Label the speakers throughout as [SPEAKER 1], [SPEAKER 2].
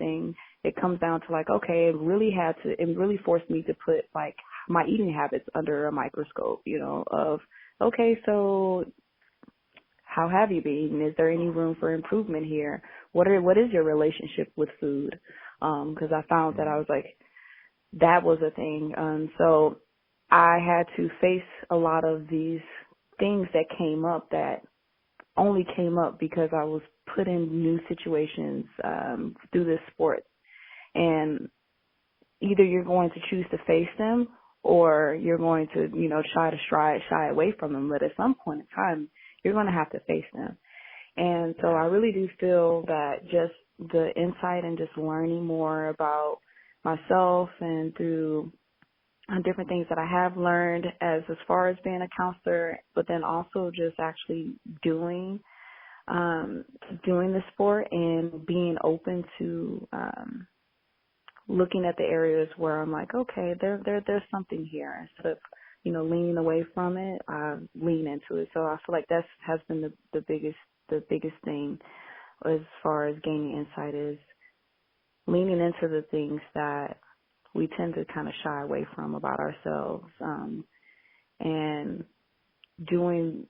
[SPEAKER 1] everything, it comes down to like, okay, it really forced me to put like my eating habits under a microscope, of, okay, so how have you been? Is there any room for improvement here? What is your relationship with food? Because I found that I was like, that was a thing. So I had to face a lot of these things that came up that only came up because I was put in new situations through this sport. And either you're going to choose to face them or you're going to, try to shy away from them. But at some point in time, you're going to have to face them. And so I really do feel that just the insight and just learning more about myself and through different things that I have learned as far as being a counselor, but then also just actually doing the sport and being open to looking at the areas where I'm like, okay, there's something here. Instead of, leaning away from it, I lean into it. So I feel like that has been the biggest thing as far as gaining insight is leaning into the things that we tend to kind of shy away from about ourselves, and doing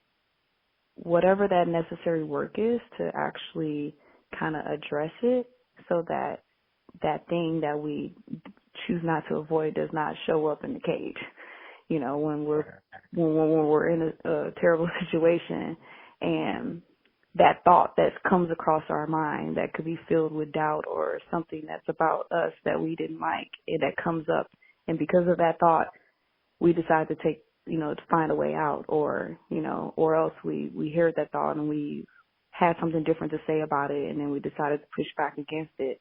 [SPEAKER 1] whatever that necessary work is to actually kind of address it so that that thing that we choose not to avoid does not show up in the cage. When we're in a terrible situation, and that thought that comes across our mind that could be filled with doubt or something that's about us that we didn't like, and that comes up, and because of that thought, we decide to to find a way out, or else we heard that thought and we had something different to say about it, and then we decided to push back against it.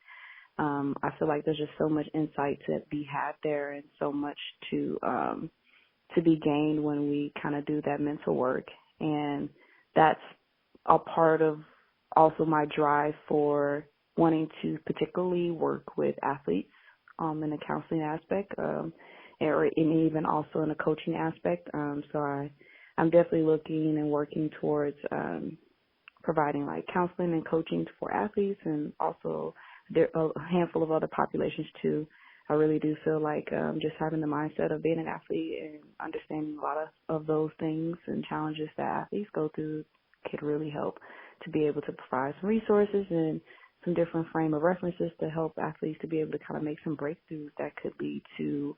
[SPEAKER 1] I feel like there's just so much insight to be had there, and so much to be gained when we kind of do that mental work. And that's a part of also my drive for wanting to particularly work with athletes in the counseling aspect, and even also in a coaching aspect. So I'm definitely looking and working towards providing like counseling and coaching for athletes, and also there are a handful of other populations too. I really do feel like just having the mindset of being an athlete and understanding a lot of those things and challenges that athletes go through could really help to be able to provide some resources and some different frame of references to help athletes to be able to kind of make some breakthroughs that could lead to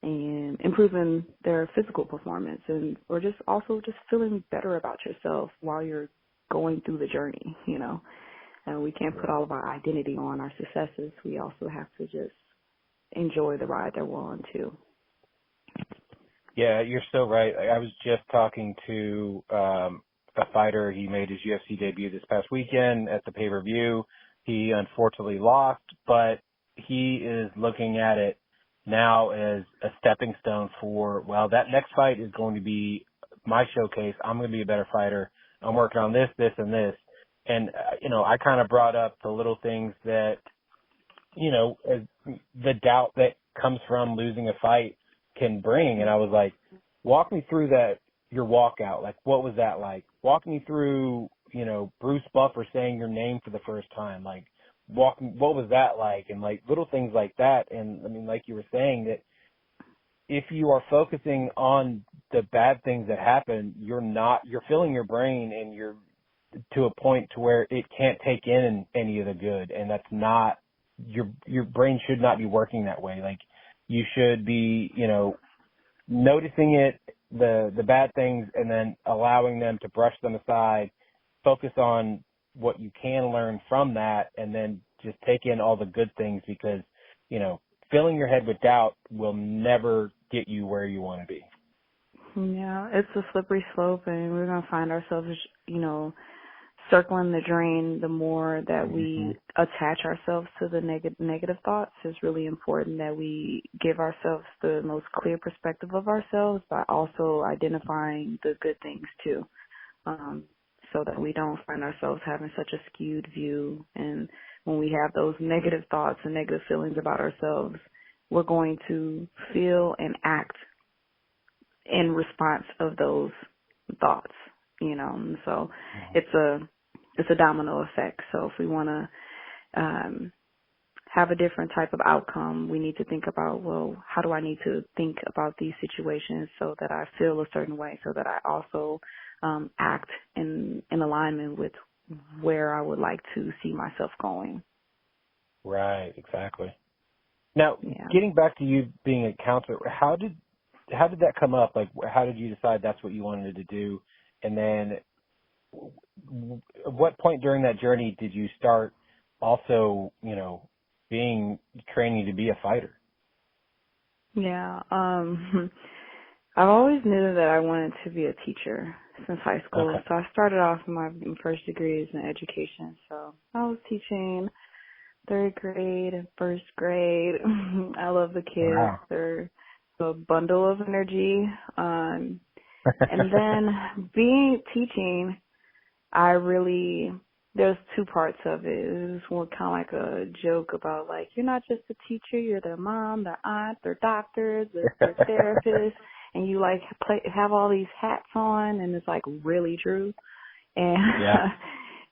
[SPEAKER 1] improving their physical performance, and or just also just feeling better about yourself while you're going through the journey. And we can't put all of our identity on our successes. We also have to just enjoy the ride that we're on too.
[SPEAKER 2] Yeah, you're so right. I was just talking to a fighter. He made his UFC debut this past weekend at the pay-per-view. He unfortunately lost, but he is looking at it now as a stepping stone for, well, that next fight is going to be my showcase. I'm going to be a better fighter. I'm working on this, this, and this. And, I kind of brought up the little things that, as the doubt that comes from losing a fight can bring. And I was like, walk me through that, your walkout. Like, what was that like? Walk me through, Bruce Buffer saying your name for the first time. Like, what was that like? And like little things like that. And I mean, like you were saying, that if you are focusing on the bad things that happen, you're filling your brain, and you're to a point to where it can't take in any of the good. And that's not, your brain should not be working that way. Like, you should be, noticing it, the bad things, and then allowing them to brush them aside, focus on what you can learn from that, and then just take in all the good things, because, filling your head with doubt will never get you where you want to be.
[SPEAKER 1] Yeah, it's a slippery slope, and we're going to find ourselves, circling the drain the more that we attach ourselves to the negative thoughts. It's really important that we give ourselves the most clear perspective of ourselves by also identifying the good things too, so that we don't find ourselves having such a skewed view. And when we have those negative thoughts and negative feelings about ourselves, we're going to feel and act in response of those thoughts, and so it's a domino effect. So if we want to have a different type of outcome, we need to think about, well, how do I need to think about these situations so that I feel a certain way, so that I also act in alignment with where I would like to see myself going.
[SPEAKER 2] Right, exactly. Now,
[SPEAKER 1] Yeah.
[SPEAKER 2] getting back to you being a counselor, how did that come up? Like, how did you decide that's what you wanted to do? And then at what point during that journey did you start also, training to be a fighter?
[SPEAKER 1] Yeah. I've always knew that I wanted to be a teacher since high school.
[SPEAKER 2] Okay.
[SPEAKER 1] So I started off my first degrees in education. So I was teaching third grade and first grade. I love the kids.
[SPEAKER 2] Wow.
[SPEAKER 1] They're a bundle of energy. And then teaching, there's two parts of it. It was one kind of like a joke about like, you're not just a teacher, you're their mom, their aunt, their doctor, their therapist, and you like have all these hats on, and it's like really true. And,
[SPEAKER 2] Yeah.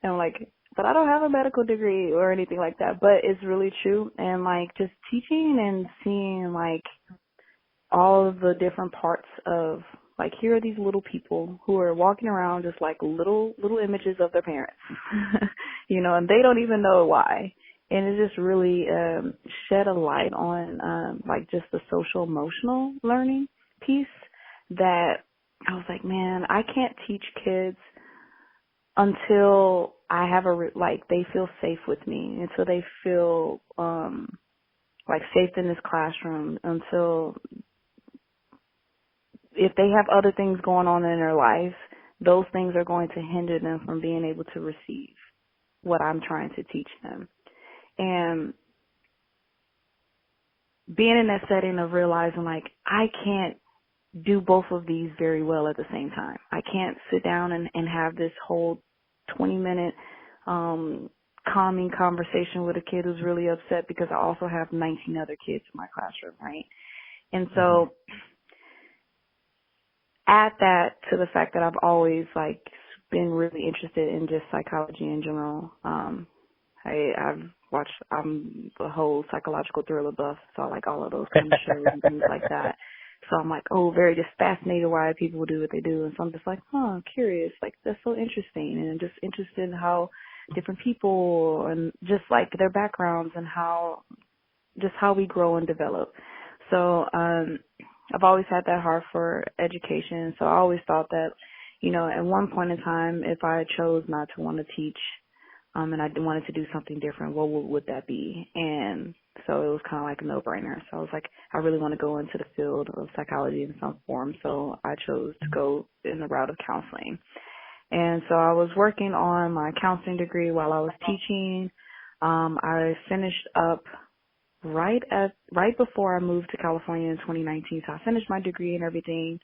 [SPEAKER 1] and I'm like, but I don't have a medical degree or anything like that, but it's really true. And like just teaching and seeing like all of the different parts of, like, here are these little people who are walking around just like little images of their parents, and they don't even know why. And it just really shed a light on like just the social emotional learning piece that I was like, man, I can't teach kids until I have they feel safe with me, until they feel like safe in this classroom, until if they have other things going on in their life, those things are going to hinder them from being able to receive what I'm trying to teach them. And being in that setting of realizing like I can't do both of these very well at the same time. I can't sit down and have this whole 20-minute calming conversation with a kid who's really upset because I also have 19 other kids in my classroom, right? And so add that to the fact that I've always like been really interested in just psychology in general. I'm a whole psychological thriller buff, so I like all of those kind of shows and things like that. So I'm like, very just fascinated why people do what they do. And so I'm just like, curious, like that's so interesting, and just interested in how different people and just like their backgrounds and how we grow and develop. So, I've always had that heart for education. So I always thought that, at one point in time, if I chose not to want to teach, and I wanted to do something different, what would that be? And so it was kind of like a no-brainer. So I was like, I really want to go into the field of psychology in some form. So I chose to go in the route of counseling. And so I was working on my counseling degree while I was teaching. I finished up right before I moved to California in 2019. So I finished my degree and everything.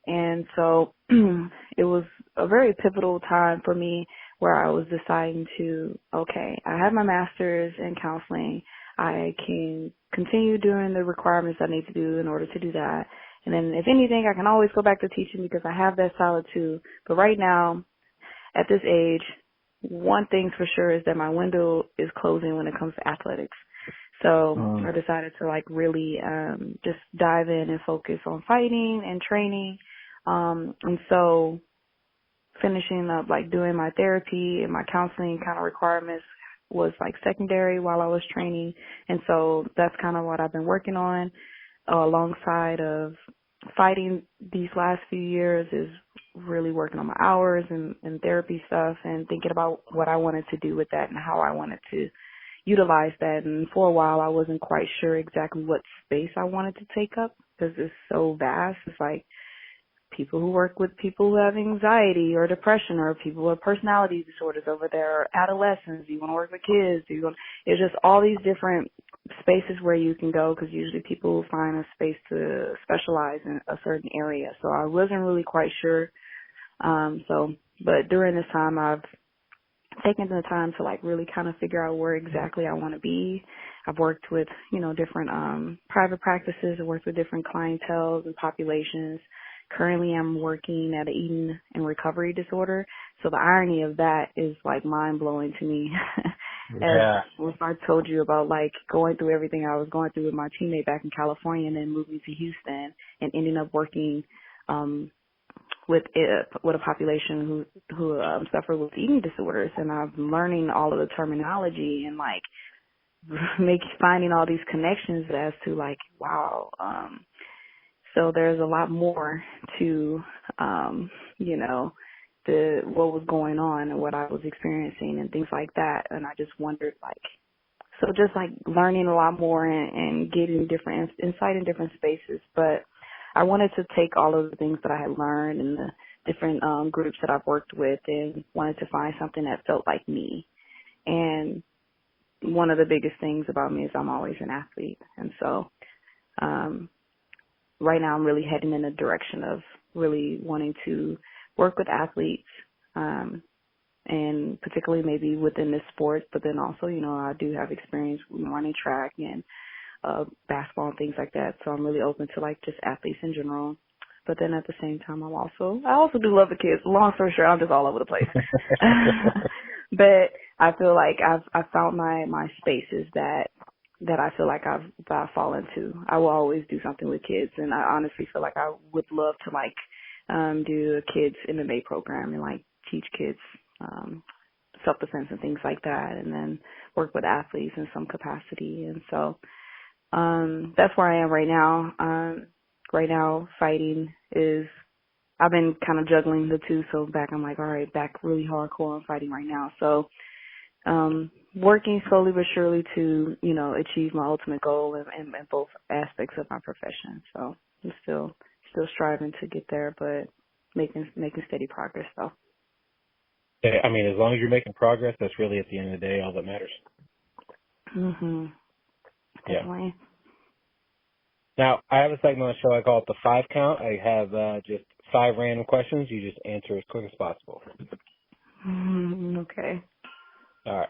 [SPEAKER 1] And so it was a very pivotal time for me where I was deciding to, okay, I have my master's in counseling. I can continue doing the requirements I need to do in order to do that. And then if anything, I can always go back to teaching because I have that solid too. But right now, at this age, one thing's for sure is that my window is closing when it comes to athletics. So I decided to like really just dive in and focus on fighting and training. And so finishing up like doing my therapy and my counseling kind of requirements was like secondary while I was training. And so that's kind of what I've been working on alongside of fighting these last few years, is really working on my hours and therapy stuff and thinking about what I wanted to do with that and how I wanted to utilize that. And for a while I wasn't quite sure exactly what space I wanted to take up because it's so vast. It's like people who work with people who have anxiety or depression, or people with personality disorders over there, or adolescents. You want to work with kids. It's just all these different spaces where you can go, because usually people find a space to specialize in a certain area. So I wasn't really quite sure. But during this time, I've taken the time to like really kind of figure out where exactly I want to be. I've worked with, different private practices. I've worked with different clienteles and populations. Currently, I'm working at an eating and recovery disorder. So the irony of that is like mind blowing to me. as
[SPEAKER 2] Yeah.
[SPEAKER 1] if I told you about like going through everything I was going through with my teammate back in California and then moving to Houston and ending up working with a population who suffer with eating disorders, and I'm learning all of the terminology and like finding all these connections as to like, wow, so there's a lot more to you know, what was going on and what I was experiencing and things like that. And I just wondered like, so just like learning a lot more and getting different insight in different spaces. But I wanted to take all of the things that I had learned and the different groups that I've worked with and wanted to find something that felt like me. And one of the biggest things about me is I'm always an athlete. And so right now I'm really heading in the direction of really wanting to work with athletes, and particularly maybe within this sport, but then also, you know, I do have experience running track and basketball and things like that. So I'm really open to like just athletes in general. But then at the same time, I also do love the kids. Long story short, I'm just all over the place. But I feel like I've found my spaces that I feel like I fall into. I will always do something with kids, and I honestly feel like I would love to like do a kids MMA program and like teach kids self-defense and things like that, and then work with athletes in some capacity. And so that's where I am right now. Right now, fighting is, I've been kind of juggling the two. So I'm like, all right, back really hardcore on fighting right now. So working slowly but surely to, you know, achieve my ultimate goal in both aspects of my profession. So I'm still striving to get there, but making steady progress though.
[SPEAKER 2] Yeah, I mean, as long as you're making progress, that's really at the end of the day all that matters.
[SPEAKER 1] Mhm. Definitely.
[SPEAKER 2] Yeah. Now, I have a segment on the show. I call it the 5 count. I have just 5 random questions. You just answer as quick as possible.
[SPEAKER 1] Okay.
[SPEAKER 2] All right.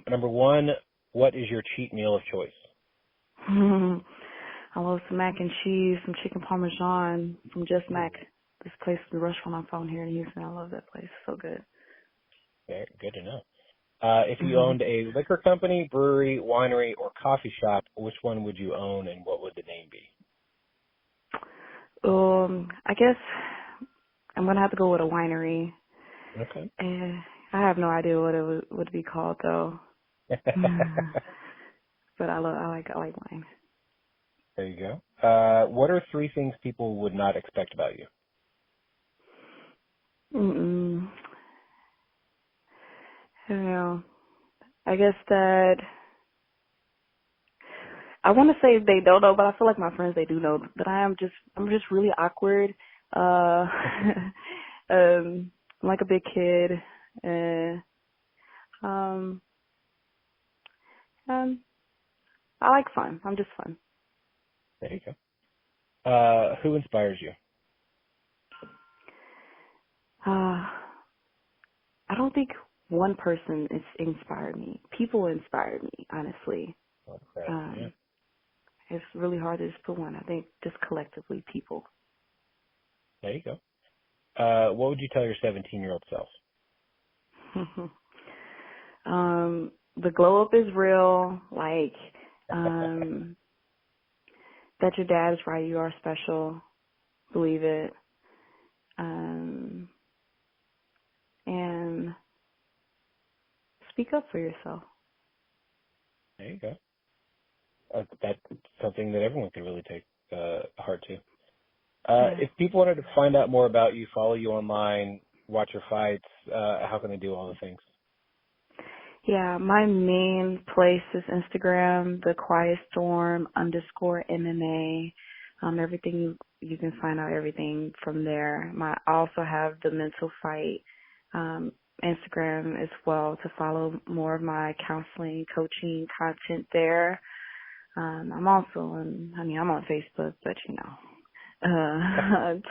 [SPEAKER 2] Number 1, what is your cheat meal of choice?
[SPEAKER 1] I love some mac and cheese, some chicken parmesan from Just Mac. This place, the restaurant I found here in Houston. I love that place. So good.
[SPEAKER 2] Okay, good to know. If you owned a liquor company, brewery, winery, or coffee shop, which one would you own and what would the name be?
[SPEAKER 1] I guess I'm gonna have to go with a winery.
[SPEAKER 2] Okay.
[SPEAKER 1] I have no idea what it would be called though. But I like wine.
[SPEAKER 2] There you go. What are 3 things people would not expect about you?
[SPEAKER 1] I don't know. I guess that I want to say they don't know, but I feel like my friends, they do know that I'm just really awkward. I'm like a big kid. Um, I like fun. I'm just fun.
[SPEAKER 2] There you go. Who inspires you?
[SPEAKER 1] I don't think one person is inspired me. People inspired me, honestly.
[SPEAKER 2] Okay. Yeah.
[SPEAKER 1] It's really hard to just put one. I think just collectively, people.
[SPEAKER 2] There you go. What would you tell your 17-year-old self?
[SPEAKER 1] The glow up is real. Like, that your dad is right. You are special. Believe it. And speak up for yourself.
[SPEAKER 2] There you go. That's something that everyone could really take heart to.
[SPEAKER 1] Yeah.
[SPEAKER 2] If people wanted to find out more about you, follow you online, watch your fights, how can they do all the things?
[SPEAKER 1] Yeah, my main place is Instagram, the Quiet Storm _MMA. Everything you can find out everything from there. I also have the Mental Fight Instagram as well to follow more of my counseling, coaching content there. I'm also I'm on Facebook, but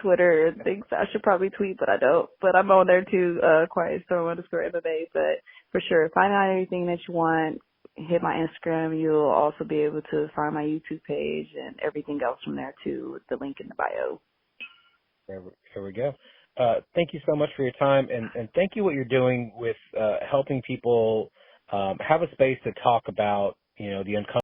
[SPEAKER 1] Twitter and things. I should probably tweet, but I don't. But I'm on there too, Quiet Storm _MMA. But for sure, find out anything that you want. Hit my Instagram. You'll also be able to find my YouTube page and everything else from there too, with the link in the bio.
[SPEAKER 2] There we go. Thank you so much for your time, and thank you what you're doing with helping people have a space to talk about, the uncomfortable